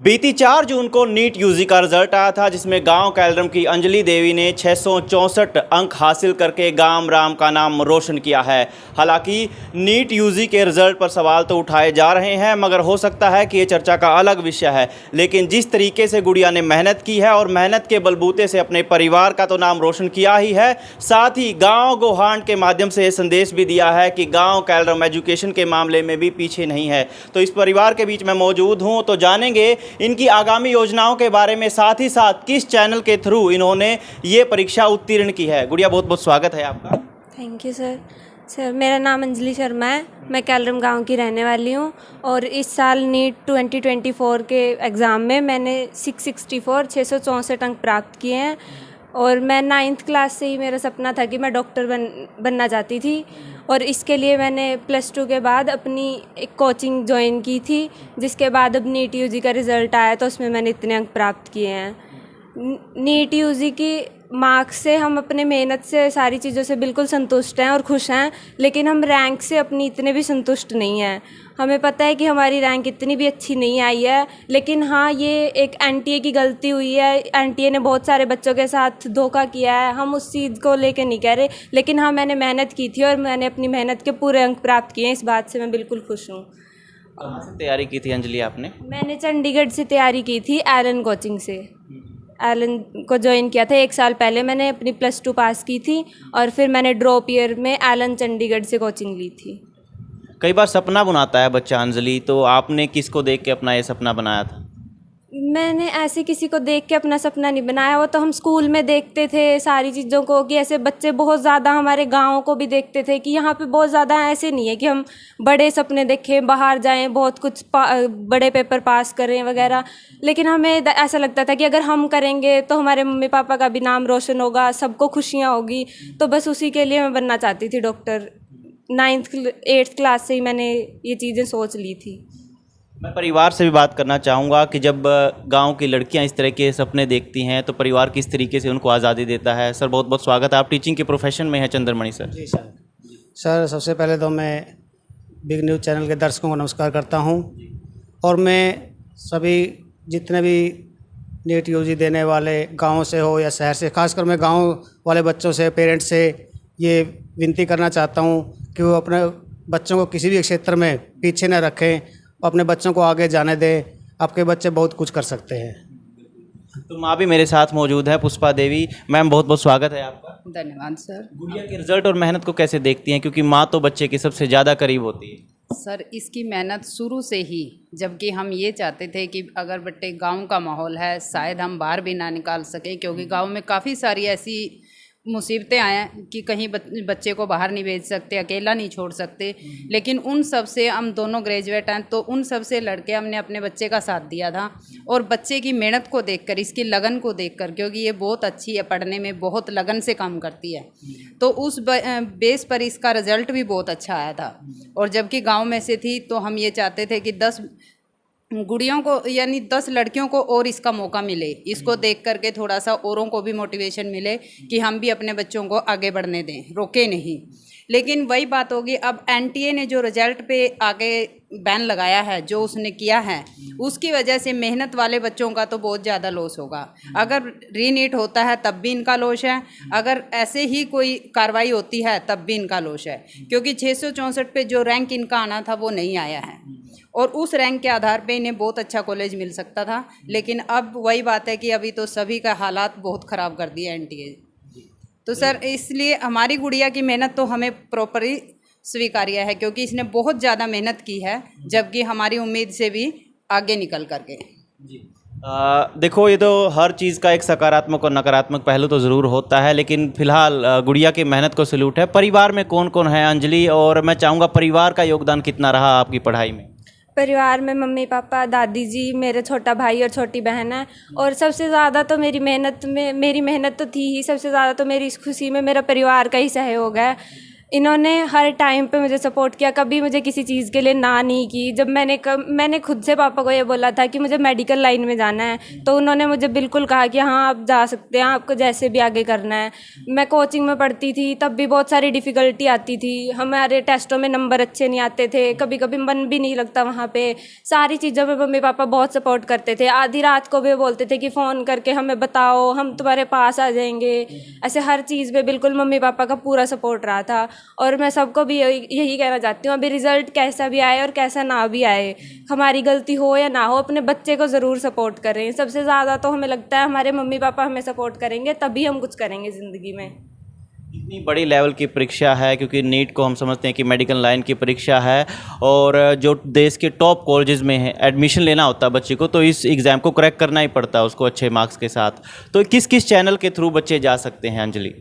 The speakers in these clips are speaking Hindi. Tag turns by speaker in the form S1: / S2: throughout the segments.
S1: बीती 4 जून को नीट यूजी का रिजल्ट आया था, जिसमें गांव कैलरम की अंजलि देवी ने 664 अंक हासिल करके गांव राम का नाम रोशन किया है। हालांकि नीट यूजी के रिजल्ट पर सवाल तो उठाए जा रहे हैं, मगर हो सकता है कि ये चर्चा का अलग विषय है। लेकिन जिस तरीके से गुड़िया ने मेहनत की है और मेहनत के बलबूते से अपने परिवार का तो नाम रोशन किया ही है, साथ ही गाँव गोहांड के माध्यम से ये संदेश भी दिया है कि गाँव कैलरम एजुकेशन के मामले में भी पीछे नहीं है। तो इस परिवार के बीच में मौजूद हूँ, तो जानेंगे इनकी आगामी योजनाओं के बारे में, साथ ही साथ किस चैनल के थ्रू इन्होंने ये परीक्षा उत्तीर्ण की है। गुड़िया, बहुत बहुत स्वागत है आपका।
S2: Thank you sir. मेरा नाम अंजलि शर्मा है। मैं कैलरम गांव की रहने वाली हूँ और इस साल नीट 2024 के एग्ज़ाम में मैंने 664 अंक प्राप्त किए हैं। और मैं 9th क्लास से ही मेरा सपना था कि मैं डॉक्टर बनना चाहती थी, और इसके लिए मैंने +2 के बाद अपनी एक कोचिंग ज्वाइन की थी, जिसके बाद अब नीट यूजी का रिज़ल्ट आया तो उसमें मैंने इतने अंक प्राप्त किए हैं। नीट यूजी की मार्क्स से हम अपने मेहनत से सारी चीज़ों से बिल्कुल संतुष्ट हैं और खुश हैं, लेकिन हम रैंक से अपनी इतने भी संतुष्ट नहीं हैं। हमें पता है कि हमारी रैंक इतनी भी अच्छी नहीं आई है, लेकिन हाँ, ये एक एनटीए की गलती हुई है। एनटीए ने बहुत सारे बच्चों के साथ धोखा किया है, हम उस चीज़ को लेकर नहीं कह रहे, लेकिन हाँ, मैंने मेहनत की थी और मैंने अपनी मेहनत के पूरे अंक प्राप्त किए हैं। इस बात से मैं बिल्कुल खुश हूँ।
S1: कहाँ से तैयारी की थी अंजलि आपने?
S2: मैंने चंडीगढ़ से तैयारी की थी, एलन कोचिंग से। एलन को ज्वाइन किया था 1 साल पहले। मैंने अपनी +2 पास की थी और फिर मैंने ड्रॉप ईयर में एलन चंडीगढ़ से कोचिंग ली थी।
S1: कई बार सपना बुनाता है बच्चा अंजलि, तो आपने किसको देख के अपना ये सपना बनाया था?
S2: मैंने ऐसे किसी को देख के अपना सपना नहीं बनाया, वो तो हम स्कूल में देखते थे सारी चीज़ों को, कि ऐसे बच्चे बहुत ज़्यादा हमारे गाँव को भी देखते थे कि यहाँ पे बहुत ज़्यादा ऐसे नहीं है कि हम बड़े सपने देखें, बाहर जाएं, बहुत कुछ बड़े पेपर पास करें वगैरह। लेकिन हमें ऐसा लगता था कि अगर हम करेंगे तो हमारे मम्मी पापा का भी नाम रोशन होगा, सबको खुशियाँ होगी। तो बस उसी के लिए मैं बनना चाहती थी डॉक्टर। 8th क्लास से ही मैंने ये चीज़ें सोच ली थी।
S1: मैं परिवार से भी बात करना चाहूँगा कि जब गांव की लड़कियां इस तरह के सपने देखती हैं तो परिवार किस तरीके से उनको आज़ादी देता है। सर, बहुत बहुत स्वागत है। आप टीचिंग के प्रोफेशन में हैं चंद्रमणि सर।
S3: जी सर, सबसे पहले तो मैं बिग न्यूज़ चैनल के दर्शकों को नमस्कार करता हूं, और मैं सभी जितने भी नीट यूजी देने वाले गाँव से हो या शहर से, खासकर मैं गाँव वाले बच्चों से, पेरेंट्स से ये विनती करना चाहता हूं कि वो अपने बच्चों को किसी भी क्षेत्र में पीछे न रखें, अपने बच्चों को आगे जाने दें। आपके बच्चे बहुत कुछ कर सकते हैं।
S1: तो माँ भी मेरे साथ मौजूद है, पुष्पा देवी। मैम, बहुत बहुत स्वागत है आपका।
S4: धन्यवाद सर।
S1: गुड़िया के रिजल्ट और मेहनत को कैसे देखती हैं, क्योंकि माँ तो बच्चे की सबसे ज़्यादा करीब होती है?
S4: सर, इसकी मेहनत शुरू से ही, जबकि हम ये चाहते थे कि अगर बट्टे गांव का माहौल है, शायद हम बाहर भी ना निकाल सकें, क्योंकि गांव में काफ़ी सारी ऐसी मुसीबतें आए कि कहीं बच्चे को बाहर नहीं भेज सकते, अकेला नहीं छोड़ सकते। लेकिन उन सब से हम दोनों ग्रेजुएट हैं, तो उन सब से लड़के हमने अपने बच्चे का साथ दिया था। और बच्चे की मेहनत को देखकर, इसकी लगन को देखकर, क्योंकि ये बहुत अच्छी है, पढ़ने में बहुत लगन से काम करती है, तो उस बेस पर इसका रिज़ल्ट भी बहुत अच्छा आया था। और जबकि गाँव में से थी, तो हम ये चाहते थे कि 10 गुड़ियों को, यानी 10 लड़कियों को और इसका मौका मिले, इसको देख करके थोड़ा सा औरों को भी मोटिवेशन मिले कि हम भी अपने बच्चों को आगे बढ़ने दें, रोके नहीं। लेकिन वही बात होगी, अब एनटीए ने जो रिजल्ट पे आगे बैन लगाया है, जो उसने किया है, उसकी वजह से मेहनत वाले बच्चों का तो बहुत ज़्यादा लॉस होगा। अगर रीनीट होता है तब भी इनका लॉस है, अगर ऐसे ही कोई कार्रवाई होती है तब भी इनका लॉस है, क्योंकि 664 पे जो रैंक इनका आना था वो नहीं आया है, और उस रैंक के आधार पे इन्हें बहुत अच्छा कॉलेज मिल सकता था। लेकिन अब वही बात है कि अभी तो सभी का हालात बहुत ख़राब कर दिया एनटीए। तो सर, इसलिए हमारी गुड़िया की मेहनत तो हमें प्रॉपरली स्वीकार्य है, क्योंकि इसने बहुत ज़्यादा मेहनत की है, जबकि हमारी उम्मीद से भी आगे निकल करके।
S1: देखो, ये तो हर चीज़ का एक सकारात्मक और नकारात्मक पहलू तो ज़रूर होता है, लेकिन फिलहाल गुड़िया की मेहनत को सैल्यूट है। परिवार में कौन कौन है अंजलि, और मैं चाहूँगा परिवार का योगदान कितना रहा आपकी पढ़ाई में?
S2: परिवार में मम्मी पापा, दादी जी, मेरे छोटा भाई और छोटी बहन है। और सबसे ज़्यादा तो मेरी मेहनत तो थी ही, सबसे ज़्यादा तो मेरी इस खुशी में मेरा परिवार का ही सहयोग है। इन्होंने हर टाइम पे मुझे सपोर्ट किया, कभी मुझे किसी चीज़ के लिए ना नहीं की। जब मैंने खुद से पापा को ये बोला था कि मुझे मेडिकल लाइन में जाना है, तो उन्होंने मुझे बिल्कुल कहा कि हाँ आप जा सकते हैं, आपको जैसे भी आगे करना है। मैं कोचिंग में पढ़ती थी तब भी बहुत सारी डिफ़िकल्टी आती थी, हमारे टेस्टों में नंबर अच्छे नहीं आते थे, कभी कभी मन भी नहीं लगता वहाँ पे। सारी चीज़ों में मम्मी पापा बहुत सपोर्ट करते थे। आधी रात को भी बोलते थे कि फ़ोन करके हमें बताओ, हम तुम्हारे पास आ जाएंगे। ऐसे हर चीज़ पे बिल्कुल मम्मी पापा का पूरा सपोर्ट रहा था। और मैं सबको भी यही कहना चाहती हूँ, अभी रिज़ल्ट कैसा भी आए और कैसा ना भी आए, हमारी गलती हो या ना हो, अपने बच्चे को ज़रूर सपोर्ट करें। सबसे ज़्यादा तो हमें लगता है हमारे मम्मी पापा हमें सपोर्ट करेंगे तभी हम कुछ करेंगे ज़िंदगी में।
S1: इतनी बड़ी लेवल की परीक्षा है, क्योंकि नीट को हम समझते हैं कि मेडिकल लाइन की परीक्षा है, और जो देश के टॉप कॉलेजेस में है एडमिशन लेना होता है बच्चे को, तो इस एग्ज़ाम को क्रैक करना ही पड़ता है उसको अच्छे मार्क्स के साथ। तो किस किस चैनल के थ्रू बच्चे जा सकते हैं अंजलि?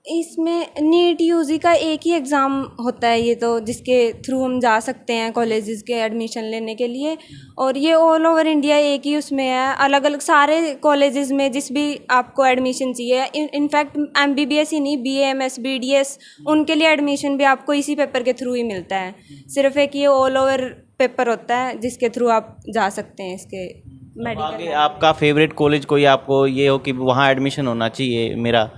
S2: इसमें नीट यूजी का एक ही एग्ज़ाम होता है ये, तो जिसके थ्रू हम जा सकते हैं कॉलेजेस के एडमिशन लेने के लिए। और ये ऑल ओवर इंडिया एक ही उसमें है, अलग अलग सारे कॉलेजेस में जिस भी आपको एडमिशन चाहिए, इनफैक्ट MBBS ही नहीं, BAMS BDS उनके लिए एडमिशन भी आपको इसी पेपर के थ्रू ही मिलता है। सिर्फ एक ये ऑल ओवर पेपर होता है जिसके थ्रू आप जा सकते हैं इसके मेडिकल।
S1: आगे आपका फेवरेट कॉलेज कोई आपको ये हो कि वहाँ एडमिशन होना चाहिए मेरा?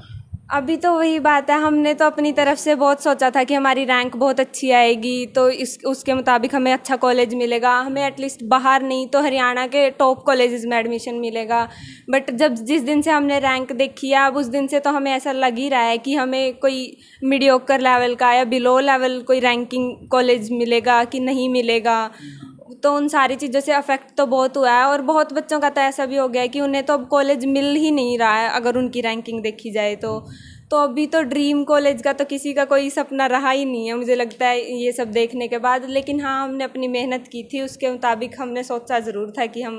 S2: अभी तो वही बात है, हमने तो अपनी तरफ से बहुत सोचा था कि हमारी रैंक बहुत अच्छी आएगी तो उसके मुताबिक हमें अच्छा कॉलेज मिलेगा, हमें एटलीस्ट बाहर नहीं तो हरियाणा के टॉप कॉलेजेस में एडमिशन मिलेगा। बट जब जिस दिन से हमने रैंक देखी है, अब उस दिन से तो हमें ऐसा लग ही रहा है कि हमें कोई मीडियोकर लेवल का या बिलो लेवल कोई रैंकिंग कॉलेज मिलेगा कि नहीं मिलेगा। तो उन सारी चीज़ों से अफेक्ट तो बहुत हुआ है, और बहुत बच्चों का तो ऐसा भी हो गया है कि उन्हें तो अब कॉलेज मिल ही नहीं रहा है अगर उनकी रैंकिंग देखी जाए तो अभी तो ड्रीम कॉलेज का तो किसी का कोई सपना रहा ही नहीं है मुझे लगता है ये सब देखने के बाद। लेकिन हाँ, हमने अपनी मेहनत की थी, उसके मुताबिक हमने सोचा ज़रूर था कि हम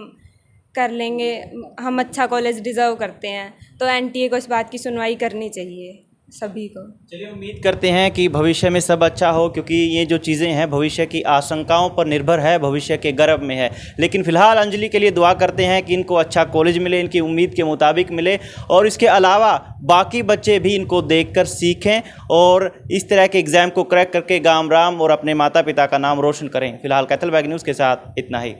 S2: कर लेंगे, हम अच्छा कॉलेज डिज़र्व करते हैं, तो NTA को इस बात की सुनवाई करनी चाहिए सभी को।
S1: चलिए, उम्मीद करते हैं कि भविष्य में सब अच्छा हो, क्योंकि ये जो चीज़ें हैं भविष्य की आशंकाओं पर निर्भर है, भविष्य के गर्भ में है। लेकिन फ़िलहाल अंजलि के लिए दुआ करते हैं कि इनको अच्छा कॉलेज मिले, इनकी उम्मीद के मुताबिक मिले, और इसके अलावा बाकी बच्चे भी इनको देखकर सीखें और इस तरह के एग्ज़ाम को क्रैक करके गाम राम और अपने माता पिता का नाम रोशन करें। फ़िलहाल कैथल बैग न्यूज़ के साथ इतना ही।